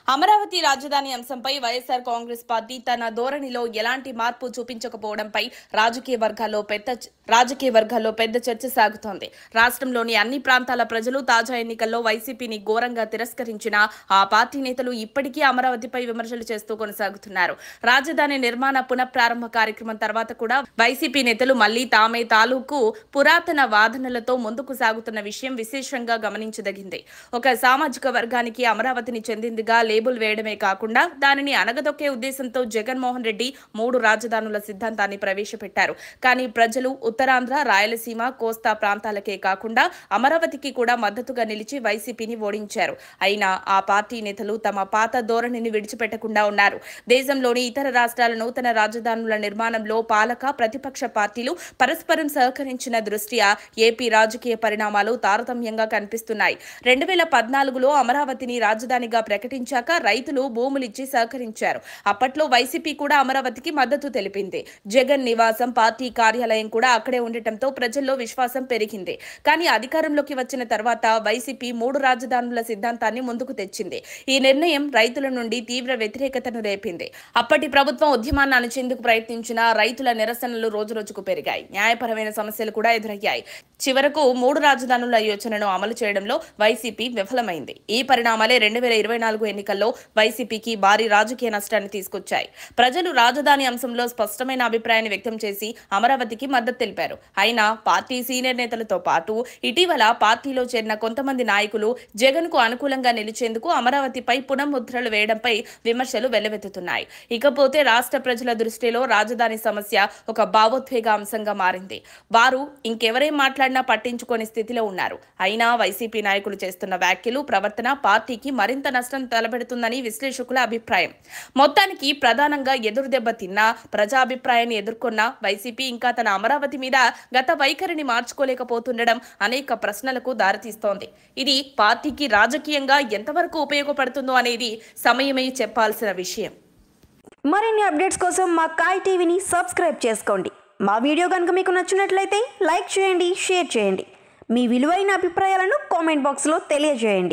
అమరావతి రాజధాని అంశంపై వైఎస్ఆర్ కాంగ్రెస్ పార్టీ తన ధోరణిలో ఎలాంటి మార్పు చూపించకపోవడంపై రాజకీయ వర్గాల్లో పెద్ద చర్చ సాగుతోంది. రాష్ట్రంలోని అన్ని ప్రాంతాల ప్రజలు తాజా ఎన్నికల్లో వైసీపీని ఘోరంగా తిరస్కరించిన ఆ పార్టీ నేతలు ఇప్పటికీ అమరావతిపై విమర్శలు చేస్తూ కొనసాగుతున్నారు. రాజధాని నిర్మాణ పునఃప్రారంభ కార్యక్రమం తర్వాత కూడా వైసీపీ నేతలు మళ్లీ తామే తాలూకు పురాతన వాదనలతో ముందుకు సాగుతున్న విషయం విశేషంగా గమనించదగింది. ఒక సామాజిక వర్గానికి అమరావతిని చెందిందిగా లేబుల్ వేయడమే కాకుండా దానిని అనగదొక్కే ఉద్దేశంతో జగన్మోహన్ రెడ్డి 3 రాజధానుల సిద్ధాంతాన్ని ప్రవేశపెట్టారు. కానీ ప్రజలు ఉత్తరాంధ్ర, రాయలసీమ, కోస్తా ప్రాంతాలకే కాకుండా అమరావతికి కూడా మద్దతుగా నిలిచి వైసీపీని ఓడించారు. అయినా ఆ పార్టీ నేతలు తమ పాత ధోరణిని విడిచిపెట్టకుండా ఉన్నారు. దేశంలోని ఇతర రాష్ట్రాల నూతన రాజధానుల నిర్మాణంలో పాలక, ప్రతిపక్ష పార్టీలు పరస్పరం సహకరించిన దృష్ట్యా ఏపీ రాజకీయ పరిణామాలు తారతమ్యంగా కనిపిస్తున్నాయి. 2014లో అమరావతిని రాజధానిగా ప్రకటించాక రైతులు భూములిచ్చి సహకరించారు. అప్పట్లో వైసీపీ కూడా అమరావతికి మద్దతు తెలిపింది. జగన్ నివాసం, పార్టీ కార్యాలయం కూడా అక్కడే ఉండటంతో ప్రజల్లో విశ్వాసం పెరిగింది. కానీ అధికారంలోకి వచ్చిన తర్వాత వైసీపీ 3 రాజధానుల సిద్ధాంతాన్ని ముందుకు తెచ్చింది. ఈ నిర్ణయం రైతుల నుండి తీవ్ర వ్యతిరేకతను రేపింది. అప్పటి ప్రభుత్వం ఉద్యమాన్ని అణచేందుకు ప్రయత్నించిన రైతుల నిరసనలు రోజురోజుకు పెరిగాయి. న్యాయపరమైన సమస్యలు కూడా ఎదురయ్యాయి. చివరకు 3 రాజధానుల యోచనను అమలు చేయడంలో వైసీపీ విఫలమైంది. ఈ పరిణామాలే 2024 ఎన్నికల్లో వైసీపీకి భారీ రాజకీయ నష్టాన్ని తీసుకొచ్చాయి. ప్రజలు రాజధాని అంశంలో స్పష్టమైన అభిప్రాయాన్ని వ్యక్తం చేసి అమరావతికి మద్దతు తెలిపారు. అయినా పార్టీ సీనియర్ నేతలతో పాటు ఇటీవల పార్టీలో చేరిన కొంతమంది నాయకులు జగన్ కు అనుకూలంగా నిలిచేందుకు అమరావతిపై పునఃముద్రలు వేయడంపై విమర్శలు వెల్లువెత్తుతున్నాయి. ఇకపోతే రాష్ట్ర ప్రజల దృష్టిలో రాజధాని సమస్య ఒక భావోద్వేగ అంశంగా మారింది. వారు ఇంకెవరేం మాట్లాడినా పట్టించుకోని స్థితిలో ఉన్నారు. అయినా వైసీపీ నాయకులు చేస్తున్న వ్యాఖ్యలు, ప్రవర్తన పార్టీకి మరింత నష్టం తలపెడుతుందని విశ్లేషకుల అభిప్రాయం. మొత్తానికి ప్రధానంగా ఎదురుదెబ్బ తిన్నా, ప్రజాభిప్రాయాన్ని ఎదుర్కొన్న వైసీపీ ఇంకా తన అమరావతి మీద గత వైఖరిని మార్చుకోలేకపోతుండడం అనేక ప్రశ్నలకు దారితీస్తోంది. ఇది పార్టీకి రాజకీయంగా ఎంతవరకు ఉపయోగపడుతుందో అనేది సమయమే చెప్పాల్సిన విషయం. మరిన్ని అప్డేట్స్ కోసం మా కాయ్ టీవీని సబ్స్క్రైబ్ చేసుకోండి. మా వీడియో కనుక మీకు నచ్చినట్లయితే లైక్ చేయండి, షేర్ చేయండి. మీ విలువైన అభిప్రాయాలను కామెంట్ బాక్స్లో తెలియజేయండి.